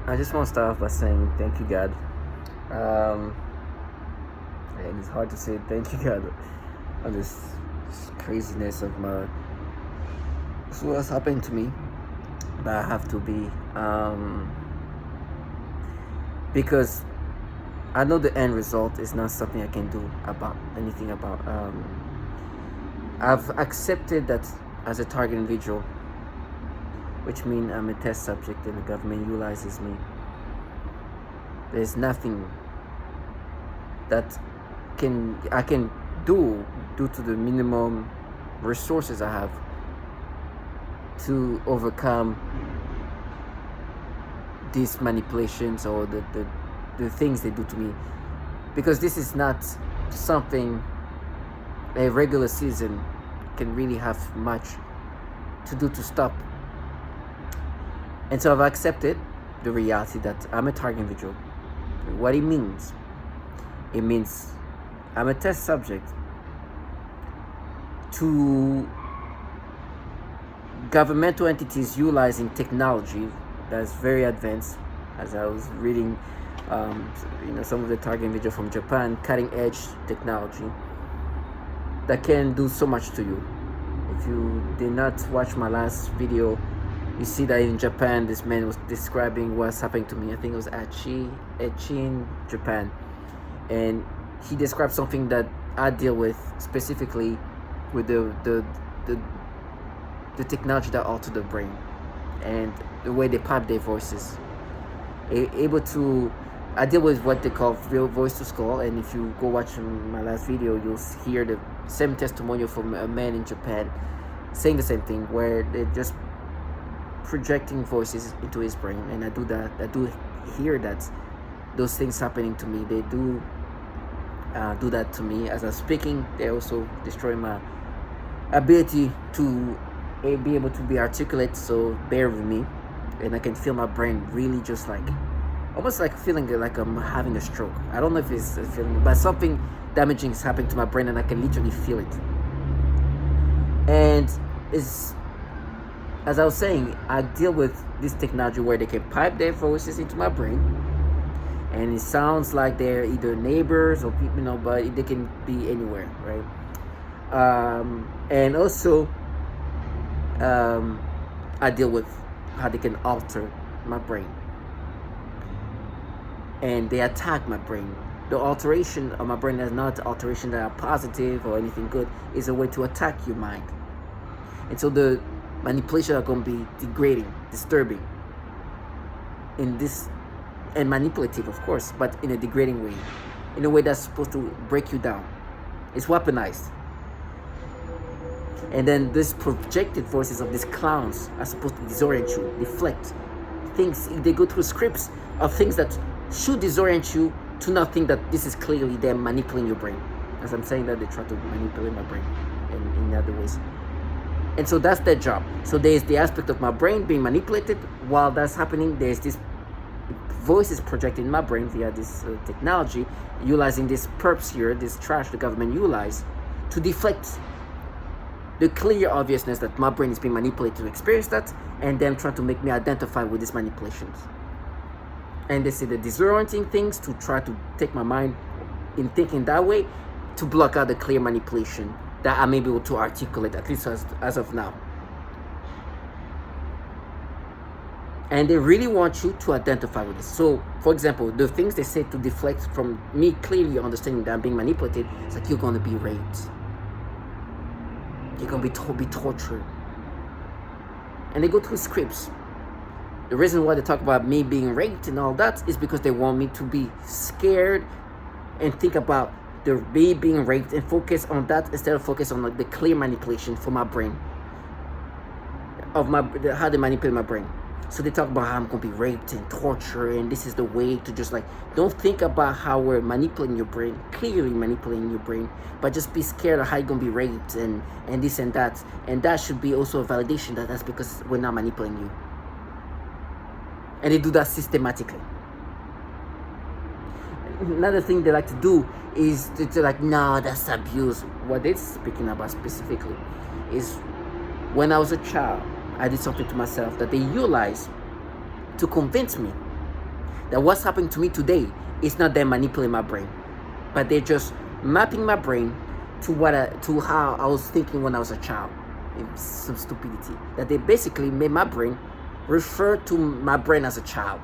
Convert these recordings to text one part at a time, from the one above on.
I just want to start off by saying thank you, God. Um, and it's hard to say thank you, God, on this craziness of my. So what's happened to me, but I have to be because I know the end result is not something I can do about anything about. I've accepted that as a target individual, which means I'm a test subject and the government utilizes me. There's nothing that I can do due to the minimum resources I have to overcome these manipulations or the things they do to me, because this is not something a regular citizen can really have much to do to stop. And so I've accepted the reality that I'm a target individual. What it means I'm a test subject to governmental entities utilizing technology that's very advanced. As I was reading, some of the target individual from Japan, cutting edge technology that can do so much to you. If you did not watch my last video, you see that in Japan, this man was describing what's happening to me. I think it was Aichi in Japan, and he described something that I deal with specifically with the technology that alter the brain and the way they pipe their voices. I deal with what they call real voice to skull, and if you go watch my last video, you'll hear the same testimonial from a man in Japan saying the same thing, where they're just projecting voices into his brain. And I do hear that those things happening to me. They do that to me as I'm speaking. They also destroy my ability to be able to be articulate, so bear with me. And I can feel my brain really just like almost like feeling like I'm having a stroke. I don't know if it's a feeling, but something damaging is happening to my brain, and I can literally feel it. And it's, as I was saying, I deal with this technology where they can pipe their voices into my brain, and it sounds like they're either neighbors or people, but they can be anywhere, right? And also, I deal with how they can alter my brain, and they attack my brain. The alteration of my brain is not alteration that are positive or anything good. It's a way to attack your mind. And so the manipulation are going to be degrading, disturbing, in this, and manipulative, of course, but in a degrading way, in a way that's supposed to break you down. It's weaponized. And then these projected voices of these clowns are supposed to disorient you, deflect things. They go through scripts of things that should disorient you to not think that this is clearly them manipulating your brain. As I'm saying that, they try to manipulate my brain in other ways. And so that's their job. So there's the aspect of my brain being manipulated. While that's happening, there's this voices projected in my brain via this technology, utilizing this perps here, this trash the government utilize to deflect the clear obviousness that my brain is being manipulated to experience that, and them trying to make me identify with these manipulations. And they say the disorienting things to try to take my mind in thinking that way, to block out the clear manipulation that I may be able to articulate, at least as of now. And they really want you to identify with this. So, for example, the things they say to deflect from me clearly understanding that I'm being manipulated, it's like, you're going to be raped. You're going to be tortured. And they go through scripts. The reason why they talk about me being raped and all that is because they want me to be scared and think about the me being raped and focus on that instead of focus on the clear manipulation for my brain of how they manipulate my brain. So they talk about how I'm going to be raped and tortured, and this is the way to just don't think about how we're manipulating your brain, clearly manipulating your brain, but just be scared of how you're going to be raped and this and that. And that should be also a validation that that's because we're not manipulating you. And they do that systematically. Another thing they like to do is to no, that's abuse. What they're speaking about specifically is when I was a child, I did something to myself that they utilized to convince me that what's happening to me today is not them manipulating my brain, but they're just mapping my brain to how I was thinking when I was a child. It's some stupidity that they basically made my brain refer to my brain as a child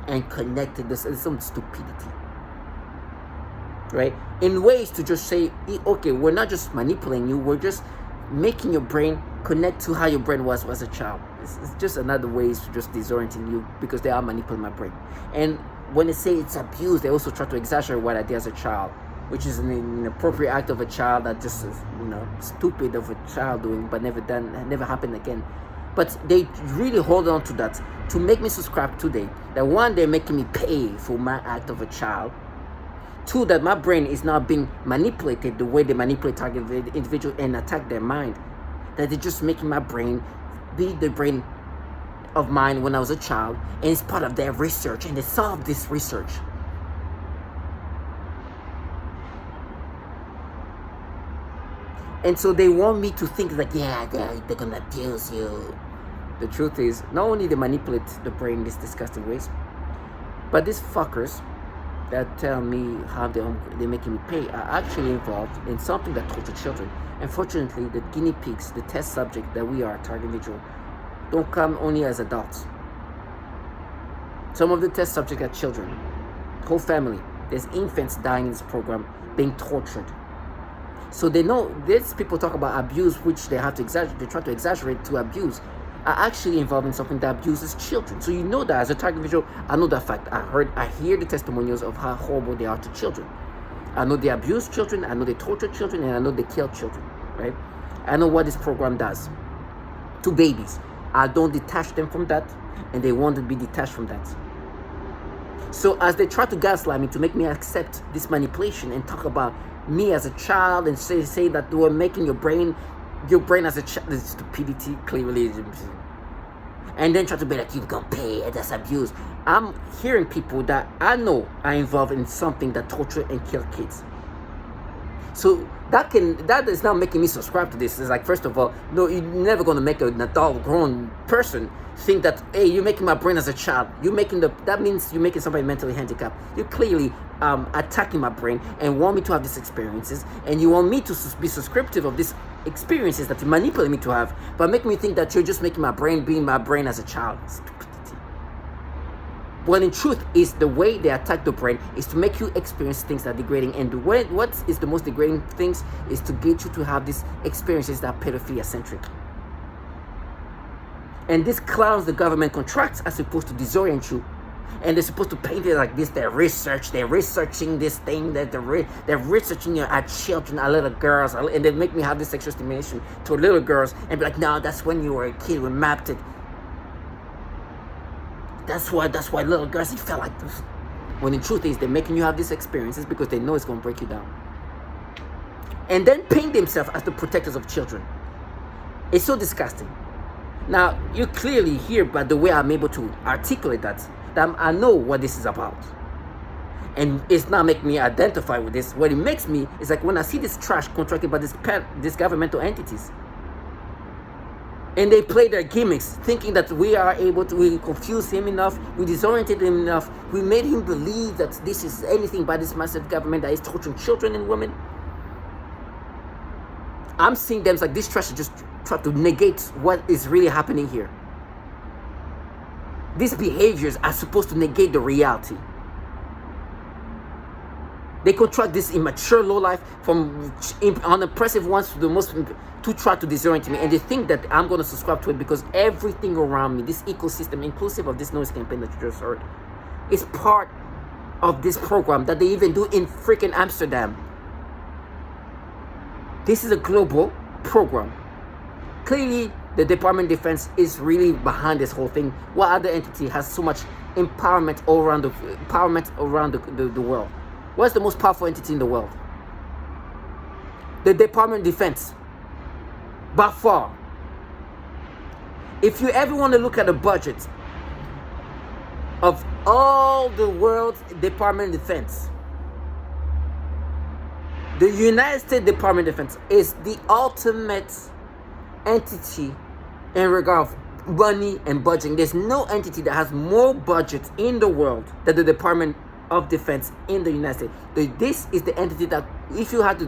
and connected this as some stupidity, right? In ways to just say, okay, we're not just manipulating you, we're just making your brain connect to how your brain was as a child. It's just another ways to just disorienting you because they are manipulating my brain. And when they say it's abuse, they also try to exaggerate what I did as a child, which is an inappropriate act of a child that just is, stupid of a child doing, but never happened again. But they really hold on to that to make me subscribe today. That one, they're making me pay for my act of a child. Two, that my brain is now being manipulated the way they manipulate target individual and attack their mind. That they're just making my brain be the brain of mine when I was a child, and it's part of their research, and they solved this research. And so they want me to think like, yeah, they're gonna abuse you. The truth is, not only they manipulate the brain in these disgusting ways, but these fuckers that tell me how they're making me pay are actually involved in something that tortures children. Unfortunately, the guinea pigs, the test subject that we are, target individual, don't come only as adults. Some of the test subjects are children, whole family. There's infants dying in this program, being tortured. So they know these people talk about abuse, which they have to exaggerate. They try to exaggerate to abuse, are actually involved in something that abuses children. So you know that as a target individual, I know that fact. I hear the testimonials of how horrible they are to children. I know they abuse children, I know they torture children, and I know they kill children, right? I know what this program does to babies. I don't detach them from that, and they want to be detached from that. So as they try to gaslight me to make me accept this manipulation and talk about me as a child and say that they were making your brain as a child, this stupidity clearly, and then try to be like, you're gonna pay, that's abuse. I'm hearing people that I know are involved in something that torture and kill kids. So that is now making me subscribe to this. It's like, first of all, no, you're never gonna make an adult grown person think that, hey, you're making my brain as a child. That means you're making somebody mentally handicapped. You're clearly attacking my brain and want me to have these experiences, and you want me to be subscriptive of these experiences that you manipulate me to have, but make me think that you're just making my brain being my brain as a child. Stupidity. Well, in truth, is the way they attack the brain is to make you experience things that are degrading, and what is the most degrading things is to get you to have these experiences that are pedophilia-centric. And these clowns the government contracts are supposed to disorient you, and they're supposed to paint it like this. They're researching this thing, that they're researching at children, at little girls, and they make me have this sexual stimulation to little girls and be like, no, that's when you were a kid, we mapped it. That's why little girls, you felt like this. When the truth is, they're making you have these experiences because they know it's going to break you down. And then paint themselves as the protectors of children. It's so disgusting. Now, you clearly hear by the way I'm able to articulate that I know what this is about. And it's not making me identify with this. What it makes me is like when I see this trash contracted by these governmental entities. And they play their gimmicks, thinking that we confuse him enough, we disoriented him enough, we made him believe that this is anything but this massive government that is torturing children and women. I'm seeing them like this trash is just try to negate what is really happening here. These behaviors are supposed to negate the reality. They contract this immature lowlife from unimpressive ones to the most, to try to disorient me. And they think that I'm going to subscribe to it because everything around me, this ecosystem, inclusive of this noise campaign that you just heard, is part of this program that they even do in freaking Amsterdam. This is a global program. Clearly, the Department of Defense is really behind this whole thing. What other entity has so much empowerment around the world? What's the most powerful entity in the world? The Department of Defense. By far. If you ever want to look at the budget of all the world's Department of Defense, the United States Department of Defense is the ultimate entity in regard of money and budgeting. There's no entity that has more budgets in the world than the Department of Defense in the United States. This is the entity that, if you had to